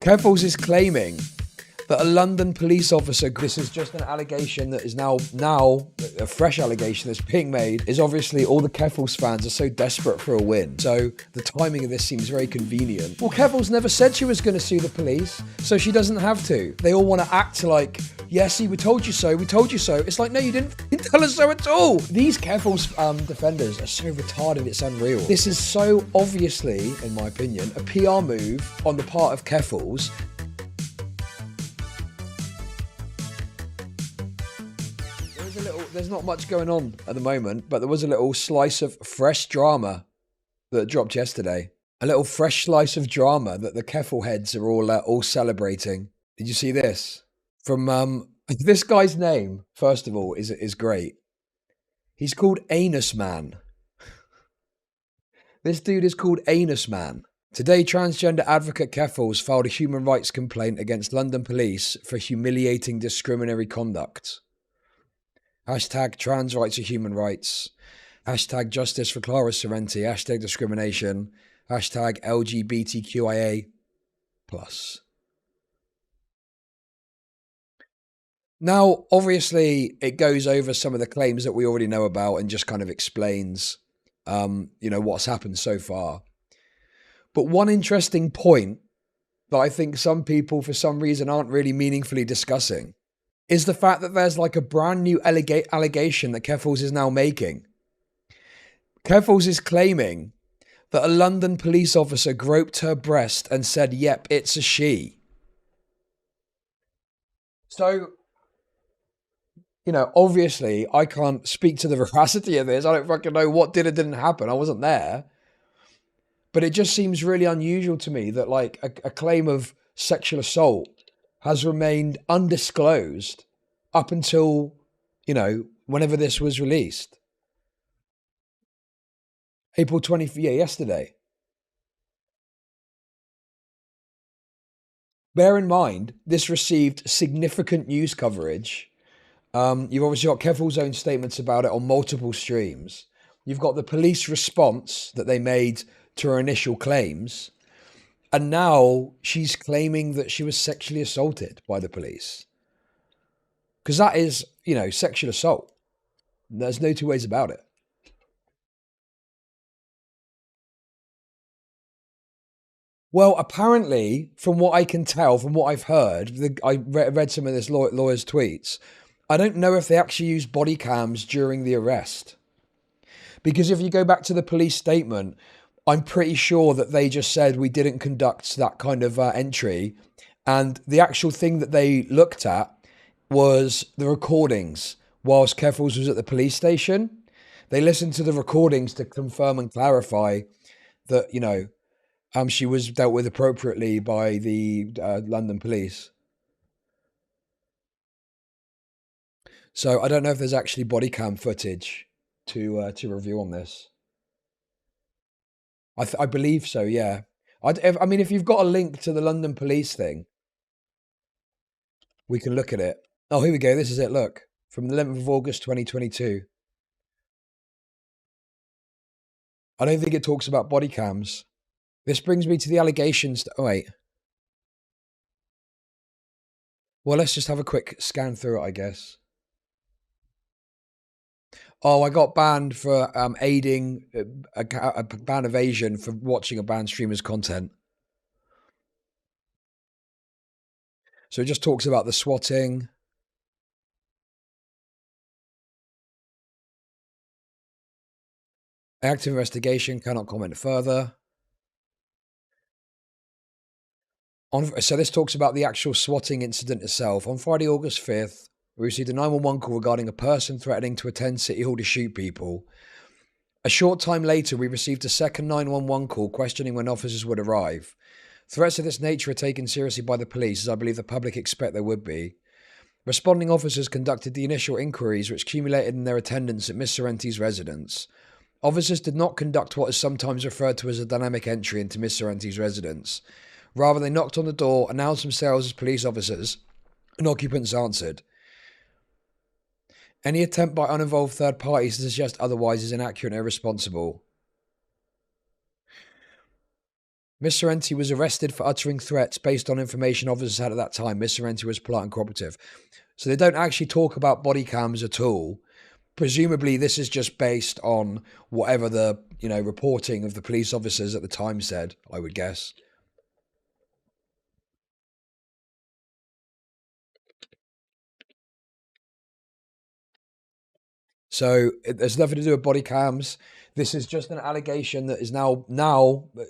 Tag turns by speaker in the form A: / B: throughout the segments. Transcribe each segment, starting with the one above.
A: Keffals is claiming that a London police officer, this is just an allegation that is now a fresh allegation that's being made, is obviously all the Keffals fans are so desperate for a win. So the timing of this seems very convenient. Well, Keffals never said she was going to sue the police, so she doesn't have to. They all want to act like, yes, see, we told you so, we told you so. It's like, no, you didn't tell us so at all. These Keffals defenders are so retarded, it's unreal. This is so obviously, in my opinion, a PR move on the part of Keffals. There's not much going on at the moment, but there was a little slice of fresh drama that dropped yesterday. A little fresh slice of drama that the Keffal heads are all celebrating. Did you see this? From this guy's name, first of all, is great. He's called Anus Man. This dude is called Anus Man. Today, transgender advocate Keffals filed a human rights complaint against London police for humiliating discriminatory conduct. Hashtag trans rights are human rights. Hashtag justice for Clara Sorrenti. Hashtag discrimination. Hashtag LGBTQIA+. Now, obviously, it goes over some of the claims that we already know about and just kind of explains, what's happened so far. But one interesting point that I think some people, for some reason, aren't really meaningfully discussing is the fact that there's like a brand new allegation that Keffals is now making. Keffals is claiming that a London police officer groped her breast and said, yep, it's a she. So, obviously I can't speak to the veracity of this. I don't fucking know what did or didn't happen. I wasn't there. But it just seems really unusual to me that like a claim of sexual assault has remained undisclosed up until, whenever this was released. April 20th, yesterday. Bear in mind, this received significant news coverage. You've obviously got Keffals' own statements about it on multiple streams. You've got the police response that they made to her initial claims. And now she's claiming that she was sexually assaulted by the police. Because that is, sexual assault. There's no two ways about it. Well, apparently, from what I can tell, from what I've heard, I read some of this lawyer's tweets. I don't know if they actually used body cams during the arrest. Because if you go back to the police statement, I'm pretty sure that they just said we didn't conduct that kind of entry. And the actual thing that they looked at was the recordings whilst Keffals was at the police station. They listened to the recordings to confirm and clarify that, she was dealt with appropriately by the London police. So I don't know if there's actually body cam footage to review on this. I believe so, yeah. I mean, if you've got a link to the London police thing, we can look at it. Oh, here we go. This is it. Look, from the 11th of August, 2022. I don't think it talks about body cams. This brings me to the allegations. Oh, wait. Well, let's just have a quick scan through it, I guess. Oh, I got banned for aiding a ban evasion for watching a banned streamer's content. So it just talks about the swatting. Active investigation, cannot comment further. So this talks about the actual swatting incident itself. On Friday, August 5th, we received a 911 call regarding a person threatening to attend City Hall to shoot people. A short time later, we received a second 911 call questioning when officers would arrive. Threats of this nature are taken seriously by the police, as I believe the public expect there would be. Responding officers conducted the initial inquiries, which culminated in their attendance at Miss Sorrenti's residence. Officers did not conduct what is sometimes referred to as a dynamic entry into Miss Sorrenti's residence. Rather, they knocked on the door, announced themselves as police officers, and occupants answered. Any attempt by uninvolved third parties to suggest otherwise is inaccurate and irresponsible. Miss Sorrenti was arrested for uttering threats based on information officers had at that time. Miss Sorrenti was polite and cooperative. So they don't actually talk about body cams at all. Presumably, this is just based on whatever the reporting of the police officers at the time said, I would guess. So there's nothing to do with body cams. This is just an allegation that is now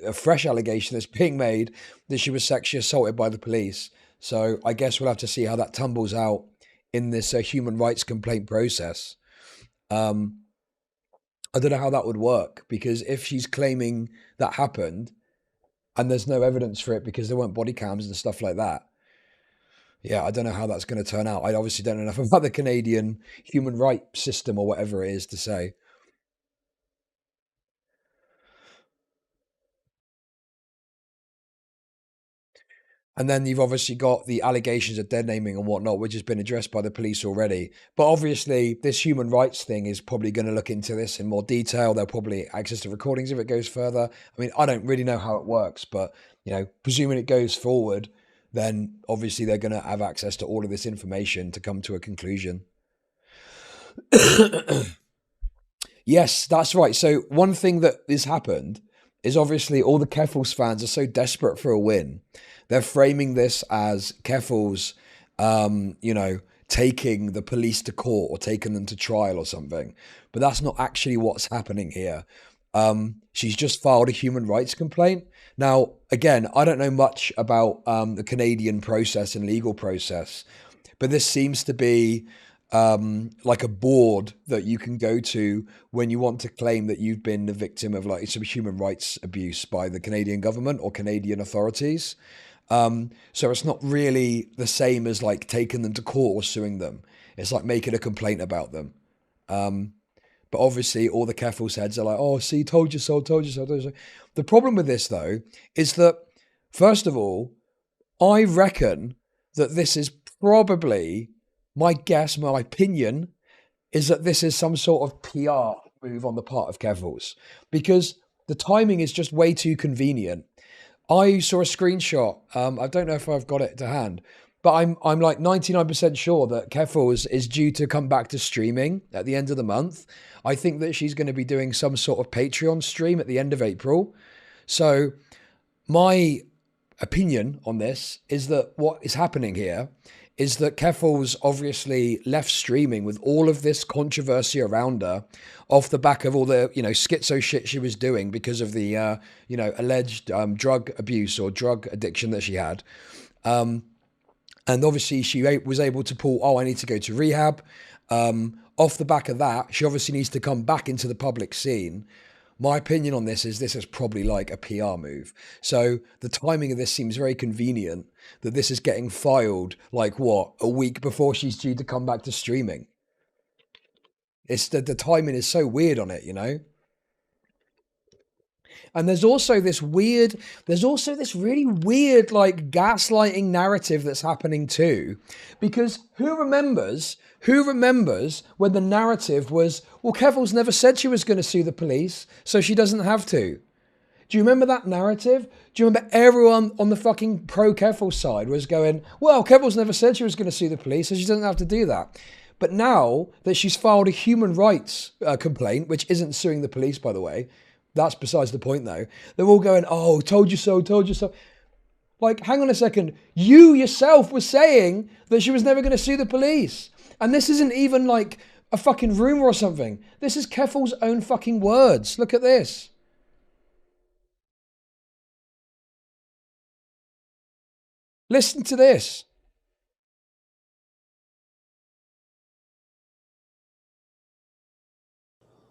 A: a fresh allegation that's being made that she was sexually assaulted by the police. So I guess we'll have to see how that tumbles out in this human rights complaint process. Um, I don't know how that would work, because if she's claiming that happened and there's no evidence for it because there weren't body cams and stuff like that, yeah, I don't know how that's going to turn out. I obviously don't know enough about the Canadian human rights system or whatever it is to say. And then you've obviously got the allegations of dead naming and whatnot, which has been addressed by the police already. But obviously, this human rights thing is probably going to look into this in more detail. They'll probably access the recordings if it goes further. I mean, I don't really know how it works, but presuming it goes forward, then obviously they're going to have access to all of this information to come to a conclusion. Yes, that's right. So one thing that has happened is obviously all the Keffals fans are so desperate for a win. They're framing this as Keffals, taking the police to court or taking them to trial or something. But that's not actually what's happening here. She's just filed a human rights complaint. Now, again, I don't know much about the Canadian process and legal process, but this seems to be like a board that you can go to when you want to claim that you've been the victim of like some human rights abuse by the Canadian government or Canadian authorities. So it's not really the same as like taking them to court or suing them. It's like making a complaint about them. But obviously, all the Keffals heads are like, "Oh, see, told you so, told you so, told you so." The problem with this, though, is that first of all, I reckon that this is probably my guess, my opinion, is that this is some sort of PR move on the part of Keffals, because the timing is just way too convenient. I saw a screenshot. I don't know if I've got it to hand, but I'm like 99% sure that Keffals is due to come back to streaming at the end of the month. I think that she's going to be doing some sort of Patreon stream at the end of April. So my opinion on this is that what is happening here is that Keffals obviously left streaming with all of this controversy around her off the back of all the, schizo shit she was doing because of the, alleged drug abuse or drug addiction that she had. And obviously she was able to pull, oh, I need to go to rehab. Off the back of that, she obviously needs to come back into the public scene. My opinion on this is probably like a PR move. So the timing of this seems very convenient, that this is getting filed like what, a week before she's due to come back to streaming. It's the timing is so weird on it. And there's also this really weird, like, gaslighting narrative that's happening too. Because who remembers when the narrative was, well, Keffals never said she was going to sue the police, so she doesn't have to. Do you remember that narrative? Do you remember everyone on the fucking pro Keffals side was going, well, Keffals never said she was going to sue the police, so she doesn't have to do that. But now that she's filed a human rights complaint, which isn't suing the police, by the way, that's besides the point, though. They're all going, oh, told you so, told you so. Like, hang on a second. You yourself were saying that she was never going to sue the police. And this isn't even like a fucking rumor or something. This is Keffals' own fucking words. Look at this. Listen to this.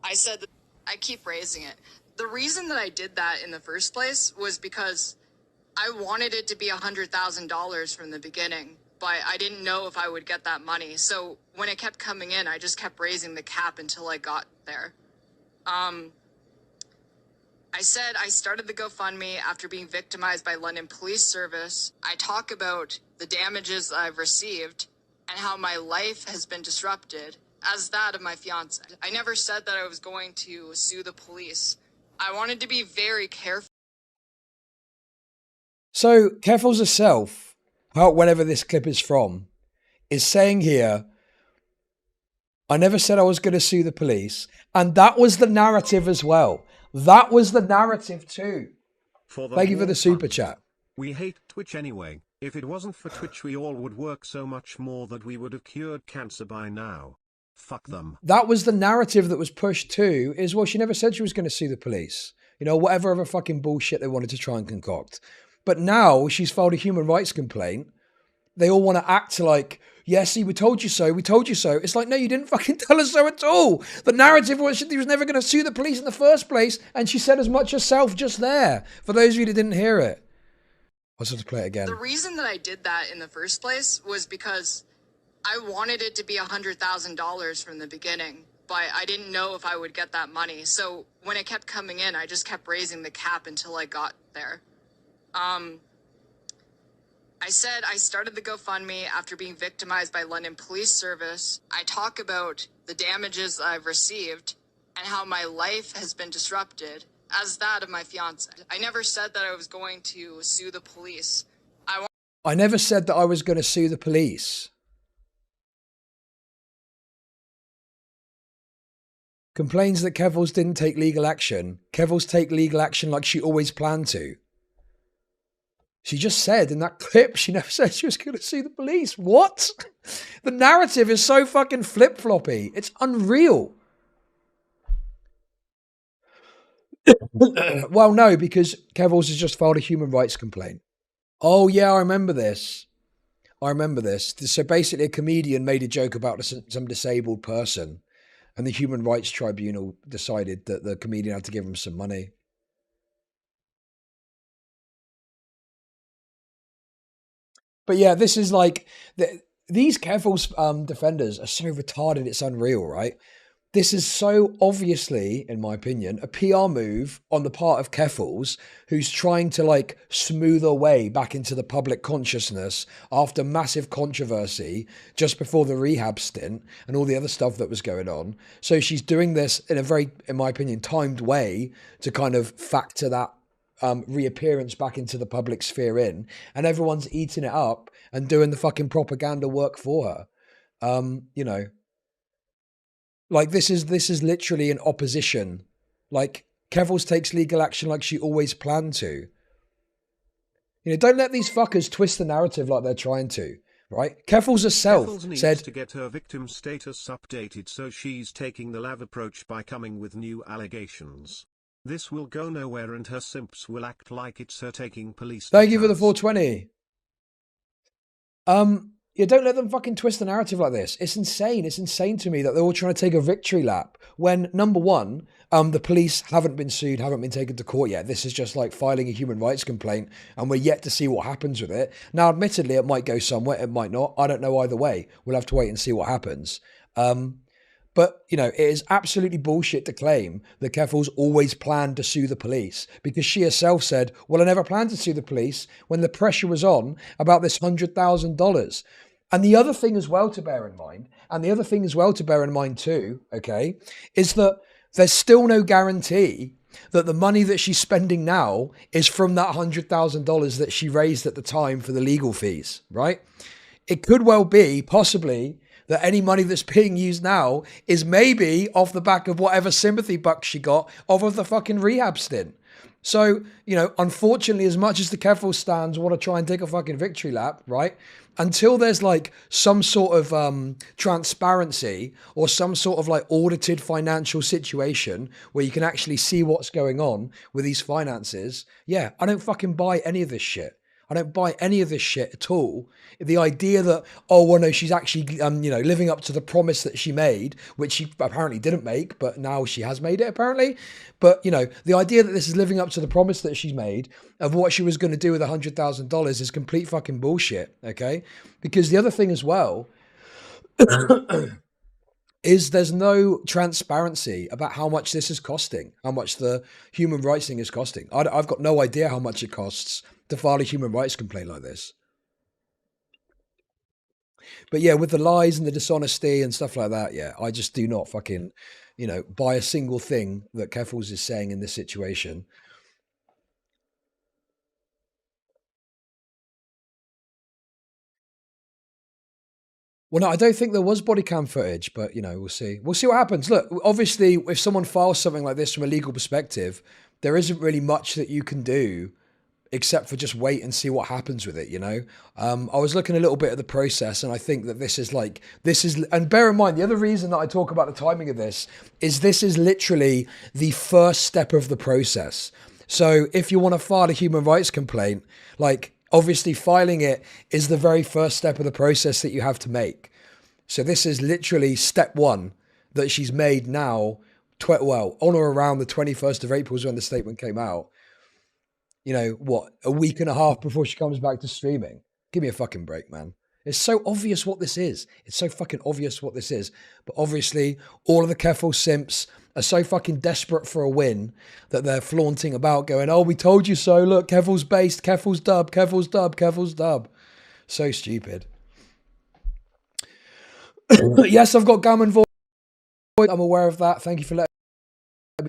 B: I said that I keep raising it. The reason that I did that in the first place was because I wanted it to be $100,000 from the beginning, but I didn't know if I would get that money. So when it kept coming in, I just kept raising the cap until I got there. I said I started the GoFundMe after being victimized by London Police Service. I talk about the damages I've received and how my life has been disrupted, as that of my fiance. I never said that I was going to sue the police. I wanted to be very careful.
A: So Keffals herself, whenever this clip is from, is saying here, I never said I was going to sue the police. And that was the narrative as well. That was the narrative too.
C: For the
A: Thank you for the super
C: funds.
A: chat.
C: We hate Twitch anyway. If it wasn't for Twitch, we all would work so much more that we would have cured cancer by now. Fuck them.
A: That was the narrative that was pushed too, is, well, she never said she was going to sue the police. You know, whatever other fucking bullshit they wanted to try and concoct. But now she's filed a human rights complaint. They all want to act like, yeah, see, we told you so, we told you so. It's like, no, you didn't fucking tell us so at all. The narrative was she was never going to sue the police in the first place, and she said as much herself just there, for those of you that didn't hear it. I'll just have to play it again.
B: The reason that I did that in the first place was because I wanted it to be $100,000 from the beginning, but I didn't know if I would get that money. So when it kept coming in, I just kept raising the cap until I got there. I said I started the GoFundMe after being victimized by London Police Service. I talk about the damages I've received and how my life has been disrupted, as that of my fiance. I never said that I was going to sue the police.
A: I never said that I was going to sue the police. Complains that Keffals didn't take legal action. Keffals take legal action like she always planned to. She just said in that clip, she never said she was going to sue the police. What? The narrative is so fucking flip-floppy. It's unreal. Well, no, because Keffals has just filed a human rights complaint. Oh, yeah, I remember this. So basically a comedian made a joke about some disabled person, and the Human Rights Tribunal decided that the comedian had to give him some money. But yeah, this is like, these Keffals defenders are so retarded, it's unreal, right? This is so obviously, in my opinion, a PR move on the part of Keffals, who's trying to like smooth her way back into the public consciousness after massive controversy just before the rehab stint and all the other stuff that was going on. So she's doing this in a very, in my opinion, timed way to kind of factor that reappearance back into the public sphere in, and everyone's eating it up and doing the fucking propaganda work for her. You know, like this is literally an opposition. Like Keffals takes legal action like she always planned to. You know, don't let these fuckers twist the narrative like they're trying to. Right? Keffals herself said
C: to get her victim status updated, so she's taking the lav approach by coming with new allegations. This will go nowhere and her simps will act like it's her taking police.
A: Thank you for the 420. Yeah, don't let them fucking twist the narrative like this. It's insane. It's insane to me that they're all trying to take a victory lap when, number one, the police haven't been sued, haven't been taken to court yet. This is just like filing a human rights complaint, and we're yet to see what happens with it. Now, admittedly, it might go somewhere, it might not. I don't know either way. We'll have to wait and see what happens. But, you know, it is absolutely bullshit to claim that Keffals always planned to sue the police, because she herself said, well, I never planned to sue the police when the pressure was on about this $100,000. And the other thing as well to bear in mind, too, okay, is that there's still no guarantee that the money that she's spending now is from that $100,000 that she raised at the time for the legal fees, right? It could well be, possibly, that any money that's being used now is maybe off the back of whatever sympathy bucks she got off of the fucking rehab stint. So, you know, unfortunately, as much as the Keffals stands want to try and take a fucking victory lap, right? Until there's like some sort of transparency or some sort of like audited financial situation where you can actually see what's going on with these finances, yeah, I don't fucking buy any of this shit. I don't buy any of this shit at all. The idea that, oh, well, no, she's actually, you know, living up to the promise that she made, which she apparently didn't make, but now she has made it, apparently. But, you know, the idea that this is living up to the promise that she's made of what she was going to do with $100,000 is complete fucking bullshit, okay? Because the other thing as well is there's no transparency about how much this is costing, how much the human rights thing is costing. I've got no idea how much it costs to file a human rights complaint like this. But yeah, with the lies and the dishonesty and stuff like that, yeah, I just do not fucking, you know, buy a single thing that Keffals is saying in this situation. Well, no, I don't think there was body cam footage, but we'll see. We'll see what happens. Look, obviously, if someone files something like this from a legal perspective, there isn't really much that you can do except for just wait and see what happens with it. I was looking a little bit at the process, and I think that this is, and bear in mind, the other reason that I talk about the timing of this is literally the first step of the process. So if you want to file a human rights complaint, like obviously filing it is the very first step of the process that you have to make. So this is literally step one that she's made now, on or around the 21st of April is when the statement came out. A week and a half before she comes back to streaming. Give me a fucking break, man. It's so obvious what this is. It's so fucking obvious what this is. But obviously, all of the Keffals simps are so fucking desperate for a win that they're flaunting about going, oh, we told you so. Look, Keffals based, Keffals dub, Keffals dub, Keffals dub. So stupid. Yes, I've got Gammon voice. I'm aware of that. Thank you for letting me.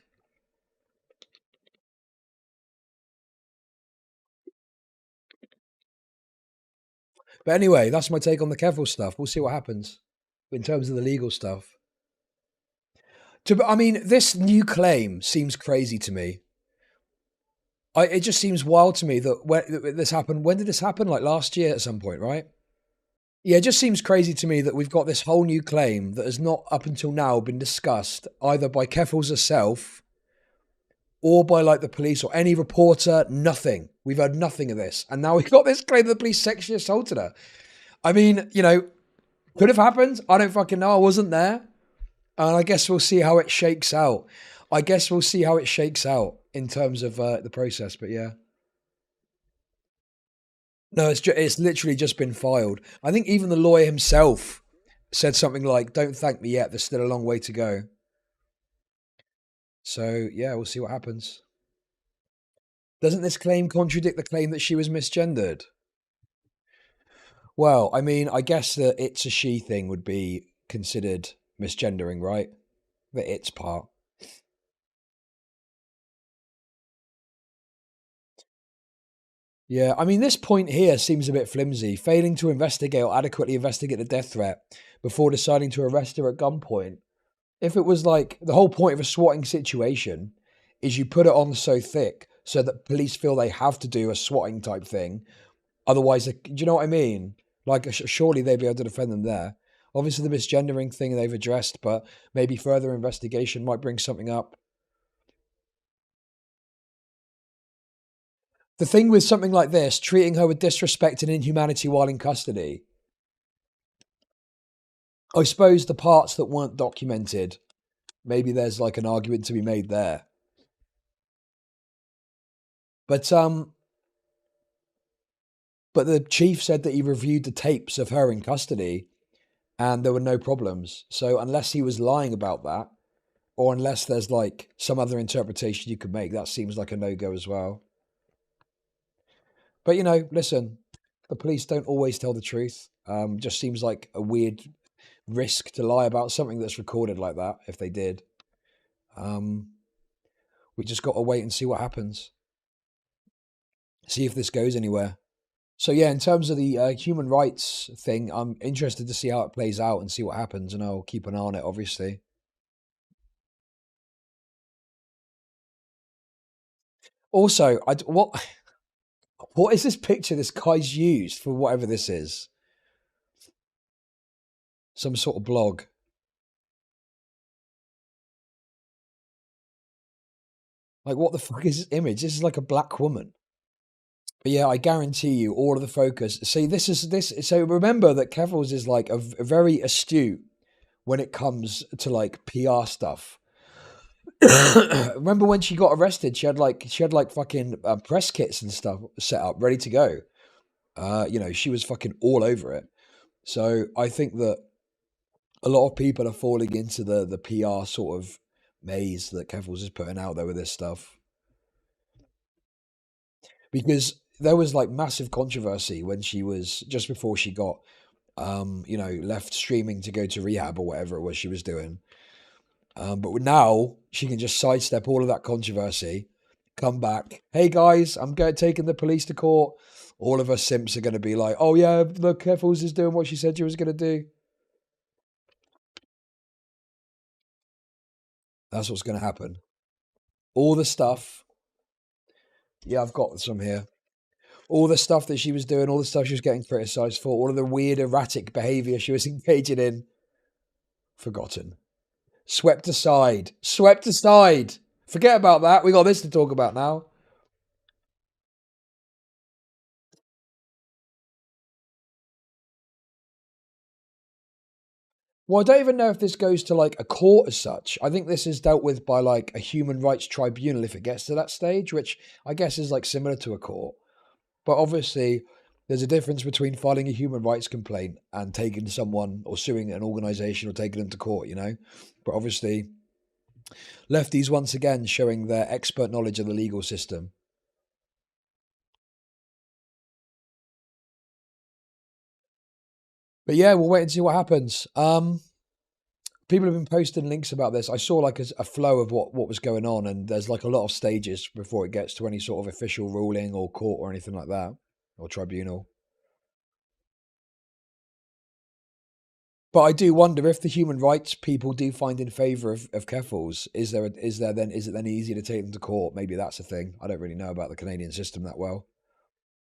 A: But anyway, that's my take on the Keffals stuff. We'll see what happens in terms of the legal stuff. This new claim seems crazy to me. It just seems wild to me that this happened. When did this happen? Like last year at some point, right? Yeah, it just seems crazy to me that we've got this whole new claim that has not up until now been discussed either by Keffals herself or by like the police or any reporter. Nothing. We've heard nothing of this. And now we've got this claim that the police sexually assaulted her. Could have happened. I don't fucking know. I wasn't there. And I guess we'll see how it shakes out. In terms of the process. But yeah. No, it's literally just been filed. I think even the lawyer himself said something like, don't thank me yet. There's still a long way to go. So yeah, we'll see what happens. Doesn't this claim contradict the claim that she was misgendered? Well, I guess that it's a she thing would be considered misgendering, right? The it's part. Yeah, this point here seems a bit flimsy. Failing to investigate or adequately investigate the death threat before deciding to arrest her at gunpoint. If it was like the whole point of a swatting situation is you put it on so thick so that police feel they have to do a swatting type thing. Otherwise, do you know what I mean? Like, surely they'd be able to defend them there. Obviously, the misgendering thing they've addressed, but maybe further investigation might bring something up. The thing with something like this, treating her with disrespect and inhumanity while in custody, I suppose the parts that weren't documented, maybe there's like an argument to be made there. But the chief said that he reviewed the tapes of her in custody and there were no problems. So unless he was lying about that, or unless there's like some other interpretation you could make, that seems like a no-go as well. But listen, the police don't always tell the truth. Just seems like a weird risk to lie about something that's recorded like that, if they did. We just got to wait and see what happens. See if this goes anywhere. So yeah, in terms of the human rights thing, I'm interested to see how it plays out and see what happens, and I'll keep an eye on it, obviously. Also, what is this picture this guy's used for whatever this is? Some sort of blog. Like, what the fuck is this image? This is like a black woman. But yeah, I guarantee you, all of the focus. See, So remember that Keffals is like a very astute when it comes to like PR stuff. Remember when she got arrested? She had like fucking press kits and stuff set up, ready to go. She was fucking all over it. So I think that a lot of people are falling into the PR sort of maze that Keffals is putting out there with this stuff. Because there was like massive controversy when she was just before she got left streaming to go to rehab or whatever it was she was doing. But now she can just sidestep all of that controversy, come back. Hey guys, I'm taking the police to court. All of us simps are going to be like, oh yeah, look, Keffals is doing what she said she was going to do. That's what's going to happen. All the stuff. Yeah, I've got some here. All the stuff that she was doing, all the stuff she was getting criticized for, all of the weird, erratic behavior she was engaging in, forgotten. Swept aside. Swept aside. Forget about that. We got this to talk about now. Well, I don't even know if this goes to like a court as such. I think this is dealt with by like a human rights tribunal if it gets to that stage, which I guess is like similar to a court. But obviously, there's a difference between filing a human rights complaint and taking someone or suing an organization or taking them to court, you know? But obviously, lefties once again showing their expert knowledge of the legal system. But yeah, we'll wait and see what happens. People have been posting links about this. I saw like a flow of what was going on, and there's like a lot of stages before it gets to any sort of official ruling or court or anything like that, or tribunal. But I do wonder if the human rights people do find in favour of Keffals, is it then easier to take them to court? Maybe that's a thing. I don't really know about the Canadian system that well.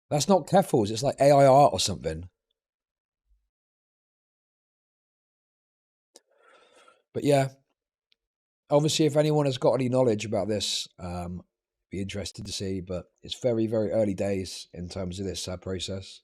A: That's not Keffals. It's like AIR or something. But yeah, obviously, if anyone has got any knowledge about this, be interested to see. But it's very, very early days in terms of this process.